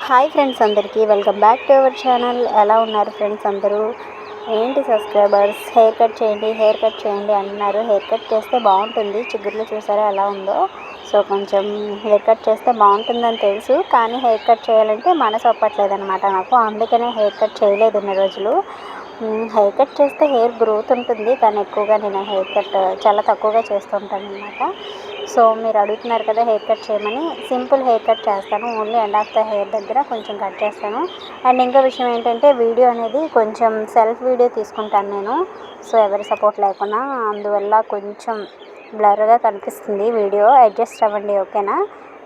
Hi friends, అందరికీ welcome back to our channel. ఎలా ఉన్నారు ఫ్రెండ్స్ అందరూ? ఏంటి సబ్స్క్రైబర్స్, హెయిర్ కట్ చేయండి అంటున్నారు. హెయిర్ కట్ చేస్తే బాగుంటుంది. చిగుర్లు చూసారా ఎలా ఉందో. సో కొంచెం హెయిర్ కట్ చేస్తే బాగుంటుందని తెలుసు, కానీ హెయిర్ కట్ చేయాలంటే మనసు ఒప్పట్లేదనమాట నాకు. అందుకనే హెయిర్ కట్ చేయలేదు ఇన్ని రోజులు. హెయిర్ కట్ చేస్తే హెయిర్ గ్రోత్ ఉంటుంది, కానీ ఎక్కువగా నేను హెయిర్ కట్ చాలా తక్కువగా చేస్తుంటాను అనమాట. సో మీరు అడుగుతున్నారు కదా హెయిర్ కట్ చేయమని. సింపుల్ హెయిర్ కట్ చేస్తాను, only end of the hair దగ్గర కొంచెం కట్ చేస్తాను. అండ్ ఇంకో విషయం ఏంటంటే, వీడియో అనేది కొంచెం సెల్ఫ్ వీడియో తీసుకుంటాను నేను. సో ఎవరి సపోర్ట్ లేకుండా, అందువల్ల కొంచెం బ్లర్గా కనిపిస్తుంది వీడియో. అడ్జస్ట్ అవ్వండి, ఓకేనా?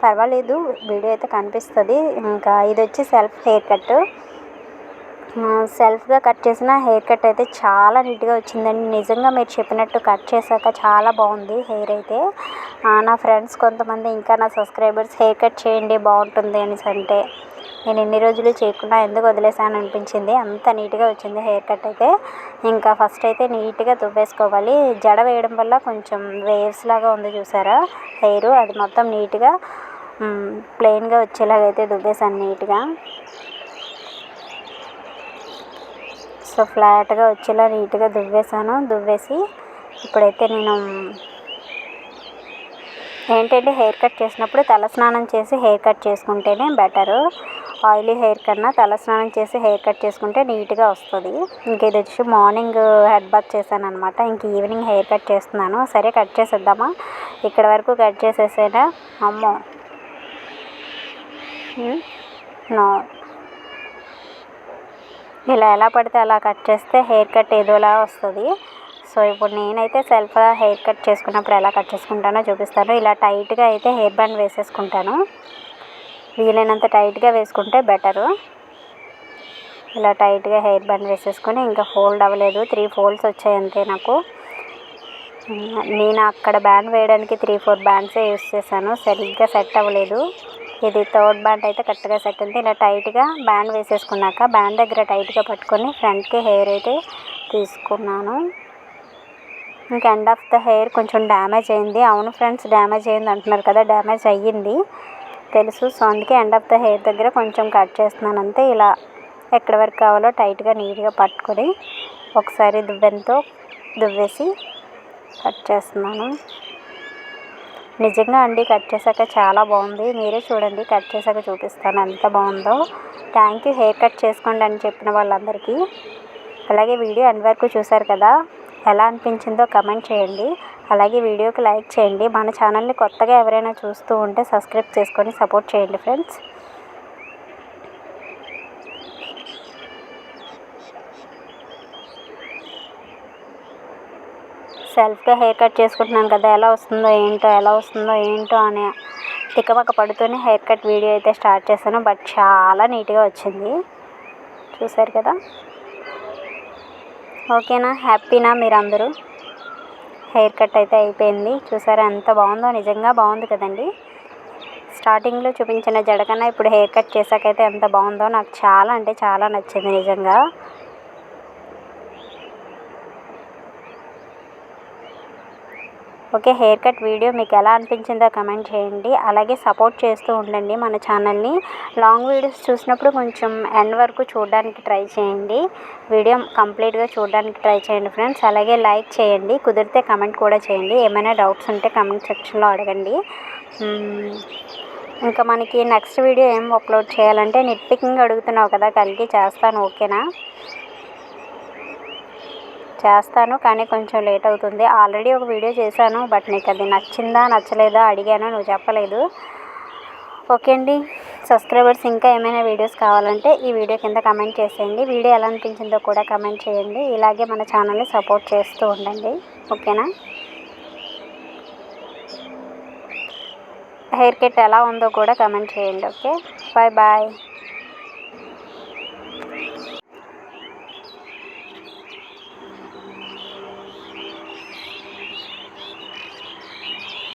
పర్వాలేదు, వీడియో అయితే కనిపిస్తుంది. ఇంకా ఇది వచ్చి సెల్ఫ్ హెయిర్ కట్. సెల్ఫ్గా కట్ చేసిన హెయిర్ కట్ అయితే చాలా నీట్గా వచ్చిందండి. నిజంగా మీరు చెప్పినట్టు కట్ చేశాక చాలా బాగుంది హెయిర్ అయితే. నా ఫ్రెండ్స్ కొంతమంది, ఇంకా నా సబ్స్క్రైబర్స్ హెయిర్ కట్ చేయండి బాగుంటుంది అనేసి అంటే, నేను ఎన్ని రోజులు చేయకుండా ఎందుకు వదిలేసాను అనిపించింది. అంత నీట్గా వచ్చింది హెయిర్ కట్ అయితే. ఇంకా ఫస్ట్ అయితే నీట్గా దువ్వేసుకోవాలి. జడ వేయడం వల్ల కొంచెం వేవ్స్ లాగా ఉంది చూసారా హెయిర్, అది మొత్తం నీట్గా ప్లెయిన్గా వచ్చేలాగా అయితే దువ్వేసాను నీట్గా. సో ఫ్లాట్గా వచ్చేలా నీట్గా దువ్వేసాను. దువ్వేసి ఇప్పుడైతే నేను ఏంటంటే, హెయిర్ కట్ చేసినప్పుడు తలస్నానం చేసి హెయిర్ కట్ చేసుకుంటేనే బెటరు. ఆయిలీ హెయిర్ కన్నా తలస్నానం చేసి హెయిర్ కట్ చేసుకుంటే నీట్గా వస్తుంది. ఇంక ఇది వచ్చి మార్నింగ్ హెడ్ బాత్ చేశాను అనమాట. ఇంక ఈవినింగ్ హెయిర్ కట్ చేస్తున్నాను. సరే కట్ చేసేద్దామా? ఇక్కడ వరకు కట్ చేసేసేనా? అమ్మో నో, ఇలా ఎలా పడితే అలా కట్ చేస్తే హెయిర్ కట్ ఏదోలా వస్తుంది. సో ఇప్పుడు నేనైతే సెల్ఫ్గా హెయిర్ కట్ చేసుకున్నప్పుడు ఎలా కట్ చేసుకుంటానో చూపిస్తాను. ఇలా టైట్గా అయితే హెయిర్ బ్యాండ్ వేసేసుకుంటాను. వీలైనంత టైట్గా వేసుకుంటే బెటరు. ఇలా టైట్గా హెయిర్ బ్యాండ్ వేసేసుకొని, ఇంకా ఫోల్డ్ అవ్వలేదు, 3 ఫోల్డ్స్ వచ్చాయి అంతే నాకు. నేను అక్కడ బ్యాండ్ వేయడానికి 3-4 బ్యాండ్సే యూస్ చేశాను, సరిగ్గా సెట్ అవ్వలేదు. ఇది 3rd బ్యాండ్ అయితే కరెక్ట్గా సెట్ అయింది. ఇలా టైట్గా బ్యాండ్ వేసేసుకున్నాక బ్యాండ్ దగ్గర టైట్గా పట్టుకొని ఫ్రంట్కి హెయిర్ అయితే తీసుకున్నాను. ఇంకా ఎండ్ ఆఫ్ ద హెయిర్ కొంచెం డ్యామేజ్ అయింది. అవును ఫ్రెండ్స్, డ్యామేజ్ అయింది అంటున్నారు కదా, డ్యామేజ్ అయ్యింది తెలుసు. సో అందుకే ఎండ్ ఆఫ్ ద హెయిర్ దగ్గర కొంచెం కట్ చేస్తున్నాను అంతే. ఇలా ఎక్కడి వరకు కావాలో టైట్గా నీట్గా పట్టుకొని ఒకసారి దువ్వెనతో దువ్వేసి కట్ చేస్తున్నాను. నిజంగా అండి, కట్ చేశాక చాలా బాగుంది. మీరే చూడండి, కట్ చేశాక చూపిస్తాను ఎంత బాగుందో. థ్యాంక్ యూ హెయిర్ కట్ చేసుకోండి అని చెప్పిన వాళ్ళందరికీ. అలాగే వీడియో ఎండ్ వరకు చూశారు కదా, ఎలా అనిపించిందో కమెంట్ చేయండి. అలాగే వీడియోకి లైక్ చేయండి. మన ఛానల్ని కొత్తగా ఎవరైనా చూస్తూ ఉంటే సబ్స్క్రైబ్ చేసుకొని సపోర్ట్ చేయండి ఫ్రెండ్స్. సెల్ఫ్గా హెయిర్ కట్ చేసుకుంటున్నాను కదా, ఎలా వస్తుందో ఏంటో అనే తికమక పడుతూనే హెయిర్ కట్ వీడియో అయితే స్టార్ట్ చేశాను. బట్ చాలా నీట్గా వచ్చింది, చూసారు కదా. ఓకేనా? హ్యాపీనా మీరందరూ? హెయిర్ కట్ అయితే అయిపోయింది. చూసారా ఎంత బాగుందో? నిజంగా బాగుంది కదండి. స్టార్టింగ్లో చూపించిన జడ కన్నా ఇప్పుడు హెయిర్ కట్ చేశాకైతే ఎంత బాగుందో. నాకు చాలా అంటే చాలా నచ్చింది నిజంగా. ఓకే, హెయిర్ కట్ వీడియో మీకు ఎలా అనిపించిందో కమెంట్ చేయండి. అలాగే సపోర్ట్ చేస్తూ ఉండండి మన ఛానల్ని. లాంగ్ వీడియోస్ చూసినప్పుడు కొంచెం ఎండ్ వరకు చూడడానికి ట్రై చేయండి. వీడియో కంప్లీట్గా చూడడానికి ట్రై చేయండి ఫ్రెండ్స్. అలాగే లైక్ చేయండి, కుదిరితే కమెంట్ కూడా చేయండి. ఏమైనా డౌట్స్ ఉంటే కమెంట్ సెక్షన్లో అడగండి. ఇంకా మనకి నెక్స్ట్ వీడియో ఏం అప్లోడ్ చేయాలంటే, నిట్ పికింగ్ అడుగుతున్నావు కదా కలిగి, చేస్తాను ఓకేనా? చేస్తాను, కానీ కొంచెం లేట్ అవుతుంది. ఆల్రెడీ ఒక వీడియో చేశాను, బట్ నీకు అది నచ్చిందా నచ్చలేదా అడిగాను, నువ్వు చెప్పలేదు. ఓకే అండి, సబ్స్క్రైబర్స్ ఇంకా ఏమైనా వీడియోస్ కావాలంటే ఈ వీడియో కింద కమెంట్ చేసేయండి. వీడియో ఎలా అనిపించిందో కూడా కమెంట్ చేయండి. ఇలాగే మన ఛానల్ని సపోర్ట్ చేస్తూ ఉండండి, ఓకేనా? హెయిర్ కట్ ఎలా ఉందో కూడా కమెంట్ చేయండి. Okay, bye bye.